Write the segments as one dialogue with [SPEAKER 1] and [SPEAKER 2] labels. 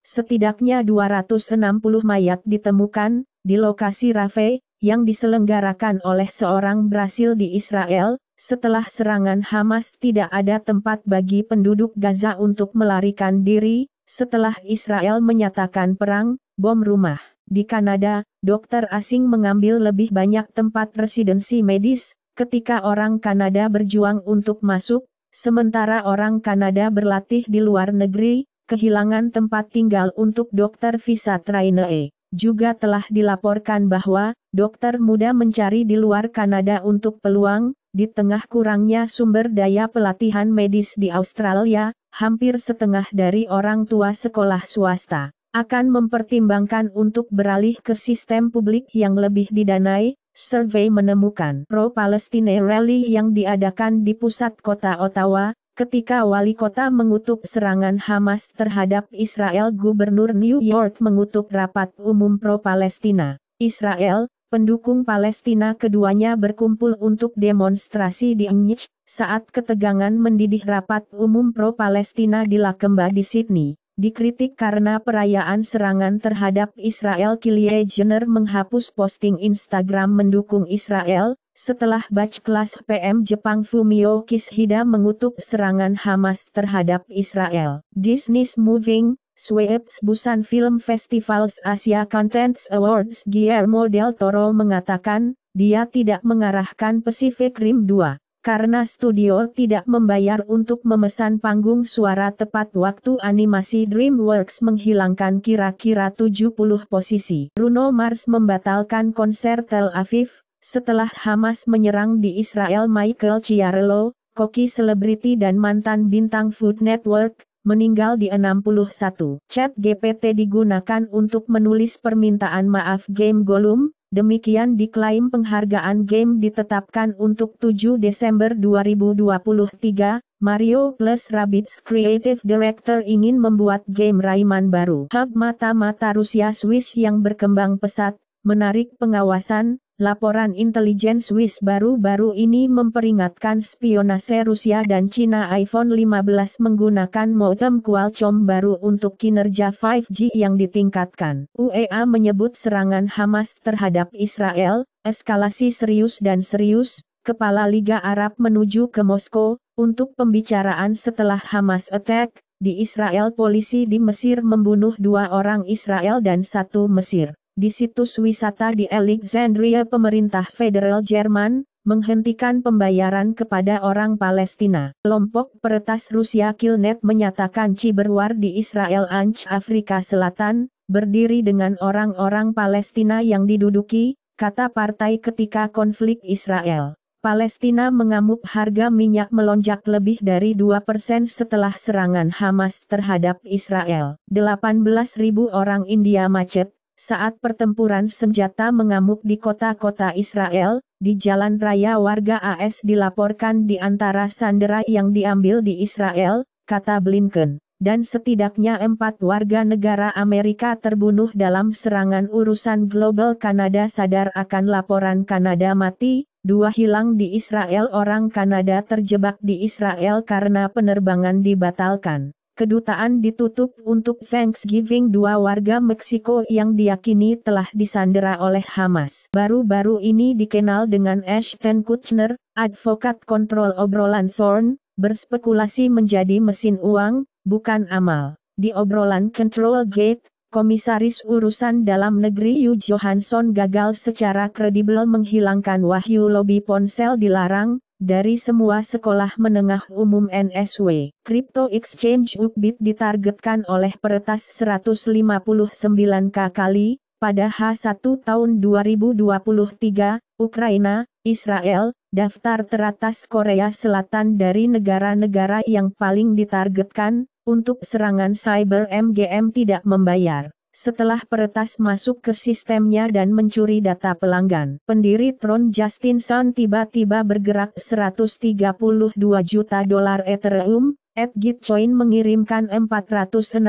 [SPEAKER 1] setidaknya 260 mayat ditemukan di lokasi Rafah yang diselenggarakan oleh seorang Brasil di Israel. Setelah serangan Hamas, tidak ada tempat bagi penduduk Gaza untuk melarikan diri. Setelah Israel menyatakan perang bom rumah di Kanada, dokter asing mengambil lebih banyak tempat residensi medis. Ketika orang Kanada berjuang untuk masuk, sementara orang Kanada berlatih di luar negeri, kehilangan tempat tinggal untuk dokter visa trainee. Juga telah dilaporkan bahwa dokter muda mencari di luar Kanada untuk peluang. Di tengah kurangnya sumber daya pelatihan medis di Australia, hampir setengah dari orang tua sekolah swasta akan mempertimbangkan untuk beralih ke sistem publik yang lebih didanai. Survei menemukan pro-Palestine rally yang diadakan di pusat kota Ottawa, ketika wali kota mengutuk serangan Hamas terhadap Israel. Gubernur New York mengutuk rapat umum pro-Palestina. Israel, pendukung Palestina keduanya berkumpul untuk demonstrasi di English, saat ketegangan mendidih. Rapat umum pro-Palestina di Lakemba di Sydney dikritik karena perayaan serangan terhadap Israel. Kylie Jenner menghapus posting Instagram mendukung Israel, setelah batch kelas PM Jepang Fumio Kishida mengutuk serangan Hamas terhadap Israel. Disney's Moving Sweeps Busan Film Festivals Asia Contents Awards. Guillermo del Toro mengatakan, dia tidak mengarahkan Pacific Rim 2. Karena studio tidak membayar untuk memesan panggung suara tepat waktu. Animasi DreamWorks menghilangkan kira-kira 70 posisi. Bruno Mars membatalkan konser Tel Aviv, setelah Hamas menyerang di Israel. Michael Chiarello, koki selebriti dan mantan bintang Food Network, meninggal di 61. ChatGPT digunakan untuk menulis permintaan maaf game Gollum. Demikian diklaim penghargaan game ditetapkan untuk 7 Desember 2023. Mario plus Rabbids Creative Director ingin membuat game Rayman baru. Hub mata-mata Rusia Swiss yang berkembang pesat, menarik pengawasan. Laporan intelijen Swiss baru-baru ini memperingatkan spionase Rusia dan Cina. iPhone 15 menggunakan modem Qualcomm baru untuk kinerja 5G yang ditingkatkan. UEA menyebut serangan Hamas terhadap Israel, eskalasi serius dan serius. Kepala Liga Arab menuju ke Moskow untuk pembicaraan setelah Hamas attack. Di Israel, polisi di Mesir membunuh 2 orang Israel dan 1 Mesir. Di situs wisata di Alexandria, pemerintah federal Jerman menghentikan pembayaran kepada orang Palestina. Kelompok peretas Rusia Killnet menyatakan Ciberwar di Israel Anj Afrika Selatan, berdiri dengan orang-orang Palestina yang diduduki, kata partai ketika konflik Israel. Palestina mengamuk harga minyak melonjak lebih dari 2% setelah serangan Hamas terhadap Israel. 18.000 orang India macet saat pertempuran senjata mengamuk di kota-kota Israel. Di jalan raya warga AS dilaporkan di antara sandera yang diambil di Israel, kata Blinken. Dan setidaknya 4 warga negara Amerika terbunuh dalam serangan. Urusan global. Kanada sadar akan laporan Kanada mati, 2 hilang di Israel. Orang Kanada terjebak di Israel karena penerbangan dibatalkan. Kedutaan ditutup untuk Thanksgiving. 2 warga Meksiko yang diyakini telah disandera oleh Hamas. Baru-baru ini dikenal dengan Ashton Kutcher, advokat kontrol obrolan Thorn, berspekulasi menjadi mesin uang, bukan amal. Di obrolan Control Gate, Komisaris Urusan Dalam Negeri Hugh Johansson gagal secara kredibel menghilangkan wahyu lobi ponsel dilarang dari semua sekolah menengah umum NSW. Crypto exchange Upbit ditargetkan oleh peretas 159k kali pada H1 tahun 2023. Ukraina, Israel, daftar teratas Korea Selatan dari negara-negara yang paling ditargetkan untuk serangan cyber. MGM tidak membayar setelah peretas masuk ke sistemnya dan mencuri data pelanggan. Pendiri Tron Justin Sun tiba-tiba bergerak 132 juta dolar Ethereum. Gitcoin mengirimkan $460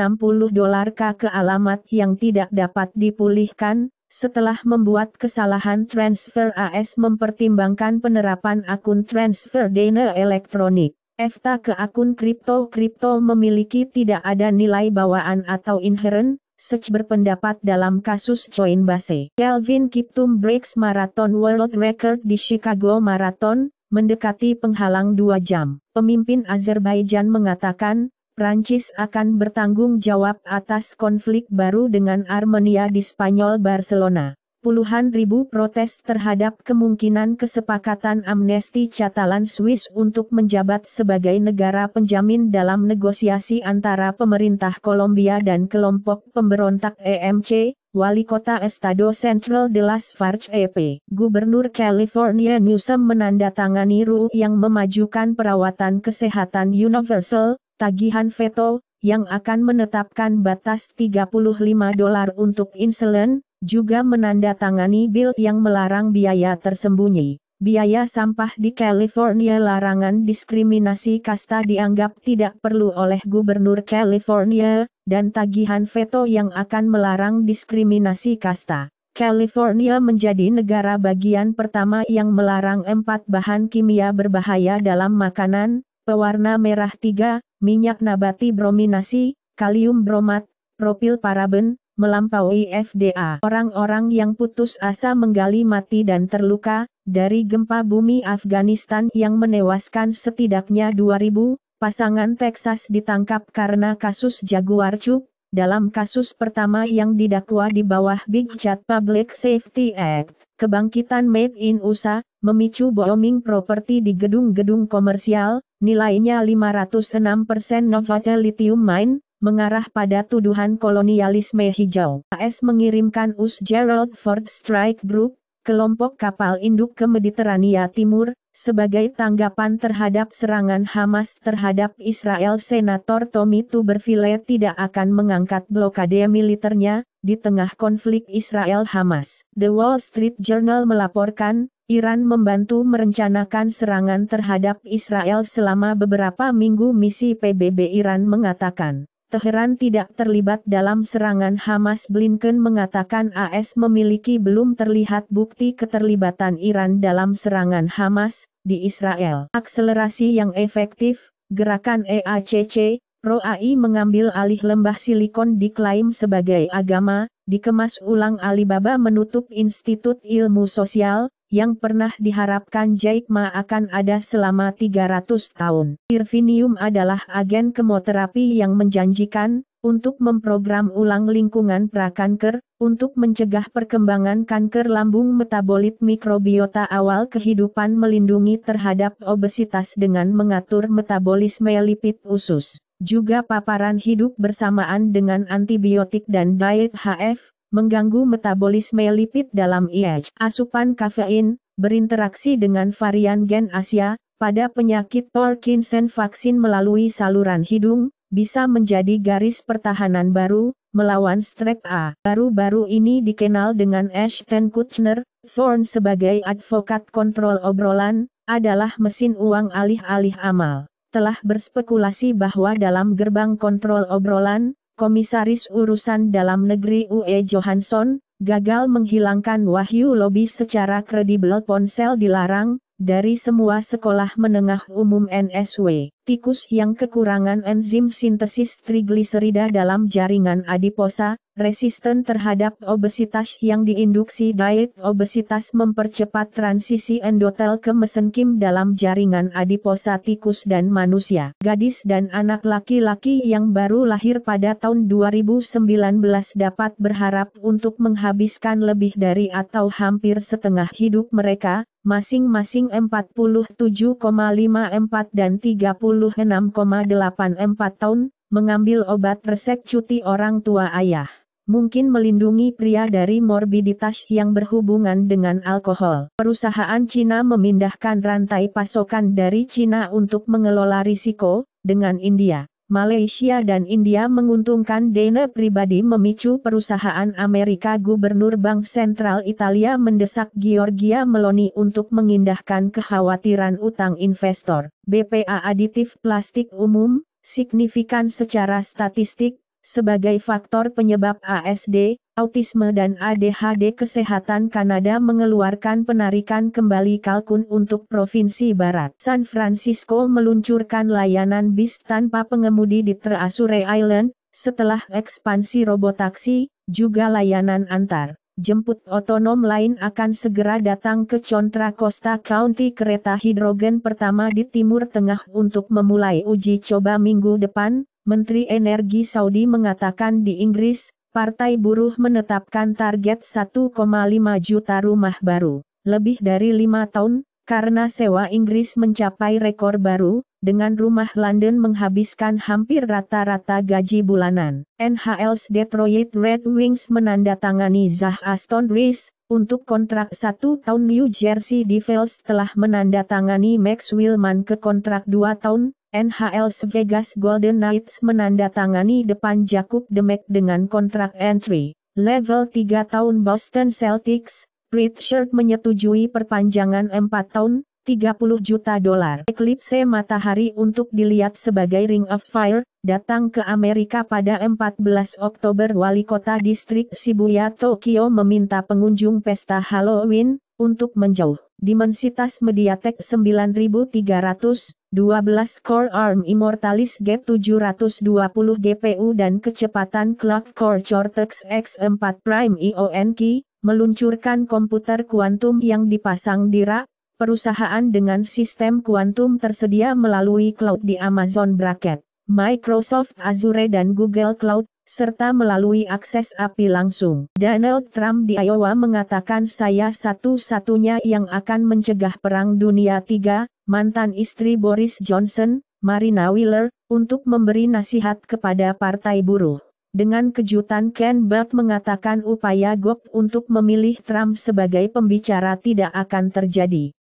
[SPEAKER 1] ke alamat yang tidak dapat dipulihkan. Setelah membuat kesalahan transfer, AS mempertimbangkan penerapan akun transfer dana elektronik. EFTA ke akun kripto memiliki tidak ada nilai bawaan atau inherent, Sech berpendapat dalam kasus Coinbase. Kelvin Kiptum breaks Marathon World Record di Chicago Marathon, mendekati penghalang 2 jam. Pemimpin Azerbaijan mengatakan, Prancis akan bertanggung jawab atas konflik baru dengan Armenia di Spanyol Barcelona. Puluhan ribu protes terhadap kemungkinan kesepakatan amnesti Catalan Swiss untuk menjabat sebagai negara penjamin dalam negosiasi antara pemerintah Kolombia dan kelompok pemberontak EMC, Wali Kota Estado Central de las Farc EP. Gubernur California Newsom menandatangani RUU yang memajukan perawatan kesehatan universal, tagihan veto, yang akan menetapkan batas $35 untuk insulin, juga menandatangani bil yang melarang biaya tersembunyi. Biaya sampah di California. Larangan diskriminasi kasta dianggap tidak perlu oleh Gubernur California, dan tagihan veto yang akan melarang diskriminasi kasta. California menjadi negara bagian pertama yang melarang 4 bahan kimia berbahaya dalam makanan, pewarna merah 3, minyak nabati brominasi, kalium bromat, propil paraben, melampaui FDA. Orang-orang yang putus asa menggali mati dan terluka dari gempa bumi Afghanistan yang menewaskan setidaknya 2.000, pasangan Texas ditangkap karena kasus Jaguar Cup, dalam kasus pertama yang didakwa di bawah Big Cat Public Safety Act. Kebangkitan Made in USA, memicu booming properti di gedung-gedung komersial, nilainya 506% Novatel Lithium Mine, mengarah pada tuduhan kolonialisme hijau. AS mengirimkan US Gerald Ford Strike Group, kelompok kapal induk ke Mediterania Timur, sebagai tanggapan terhadap serangan Hamas terhadap Israel. Senator Tommy Tuberville tidak akan mengangkat blokade militernya, di tengah konflik Israel-Hamas. The Wall Street Journal melaporkan, Iran membantu merencanakan serangan terhadap Israel selama beberapa minggu. Misi PBB Iran mengatakan, Teheran tidak terlibat dalam serangan Hamas. Blinken mengatakan AS memiliki belum terlihat bukti keterlibatan Iran dalam serangan Hamas di Israel. Akselerasi yang efektif, gerakan EACC, Pro-AI mengambil alih lembah Silikon diklaim sebagai agama, dikemas ulang. Alibaba menutup Institut Ilmu Sosial, yang pernah diharapkan Jack Ma akan ada selama 300 tahun. Irvinium adalah agen kemoterapi yang menjanjikan, untuk memprogram ulang lingkungan prakanker, untuk mencegah perkembangan kanker lambung. Metabolit mikrobiota awal kehidupan melindungi terhadap obesitas dengan mengatur metabolisme lipid usus. Juga paparan hidup bersamaan dengan antibiotik dan diet HF, mengganggu metabolisme lipid dalam IH. Asupan kafein, berinteraksi dengan varian gen Asia, pada penyakit Parkinson. Vaksin melalui saluran hidung, bisa menjadi garis pertahanan baru, melawan strep A. Baru-baru ini dikenal dengan Ashton Kutcher, Thorne sebagai advokat kontrol obrolan, adalah mesin uang alih-alih amal. Telah berspekulasi bahwa dalam gerbang kontrol obrolan, Komisaris Urusan Dalam Negeri UE Johansson, gagal menghilangkan wahyu lobi secara kredibel. Ponsel dilarang, dari semua sekolah menengah umum NSW. Tikus yang kekurangan enzim sintesis trigliserida dalam jaringan adiposa, resisten terhadap obesitas yang diinduksi. Diet obesitas mempercepat transisi endotel ke mesenkim dalam jaringan adiposa tikus dan manusia. Gadis dan anak laki-laki yang baru lahir pada tahun 2019 dapat berharap untuk menghabiskan lebih dari atau hampir setengah hidup mereka, masing-masing 47,54 dan 36,84 tahun, mengambil obat resep cuti orang tua ayah. Mungkin melindungi pria dari morbiditas yang berhubungan dengan alkohol. Perusahaan Cina memindahkan rantai pasokan dari Cina untuk mengelola risiko, dengan India, Malaysia dan India menguntungkan dana pribadi memicu perusahaan Amerika. Gubernur Bank Sentral Italia mendesak Giorgia Meloni untuk mengindahkan kekhawatiran utang investor. BPA aditif plastik umum, signifikan secara statistik, Sebagai faktor penyebab ASD, autisme dan ADHD, Kesehatan Kanada mengeluarkan penarikan kembali kalkun untuk Provinsi Barat. San Francisco meluncurkan layanan bis tanpa pengemudi di Treasure Island, setelah ekspansi robotaksi, juga layanan antar jemput otonom lain akan segera datang ke Contra Costa County. Kereta hidrogen pertama di Timur Tengah untuk memulai uji coba minggu depan. Menteri Energi Saudi mengatakan di Inggris, Partai Buruh menetapkan target 1,5 juta rumah baru, lebih dari 5 tahun, karena sewa Inggris mencapai rekor baru, dengan rumah London menghabiskan hampir rata-rata gaji bulanan. NHL's Detroit Red Wings menandatangani Zach Aston Reese untuk kontrak 1 tahun New Jersey Devils telah menandatangani Max Willman ke kontrak 2 tahun. NHL's Vegas Golden Knights menandatangani Depan Jakub Demek dengan kontrak entry level 3 tahun. Boston Celtics, Pritchard menyetujui perpanjangan 4 tahun, $30 juta. Eklipse matahari untuk dilihat sebagai Ring of Fire, datang ke Amerika pada 14 Oktober. Wali Kota Distrik Shibuya, Tokyo meminta pengunjung pesta Halloween untuk menjauh. Dimensitas MediaTek 9300, 12 Core ARM Immortalis G720 GPU dan kecepatan clock Core Cortex X4 Prime IONQ, meluncurkan komputer kuantum yang dipasang di rak. Perusahaan dengan sistem kuantum tersedia melalui cloud di Amazon Braket, Microsoft Azure dan Google Cloud, serta melalui akses API langsung. Donald Trump di Iowa mengatakan saya satu-satunya yang akan mencegah Perang Dunia III. Mantan istri Boris Johnson, Marina Wheeler, untuk memberi nasihat kepada Partai Buruh. Dengan kejutan, Ken Buck mengatakan upaya GOP untuk memilih Trump sebagai pembicara tidak akan terjadi.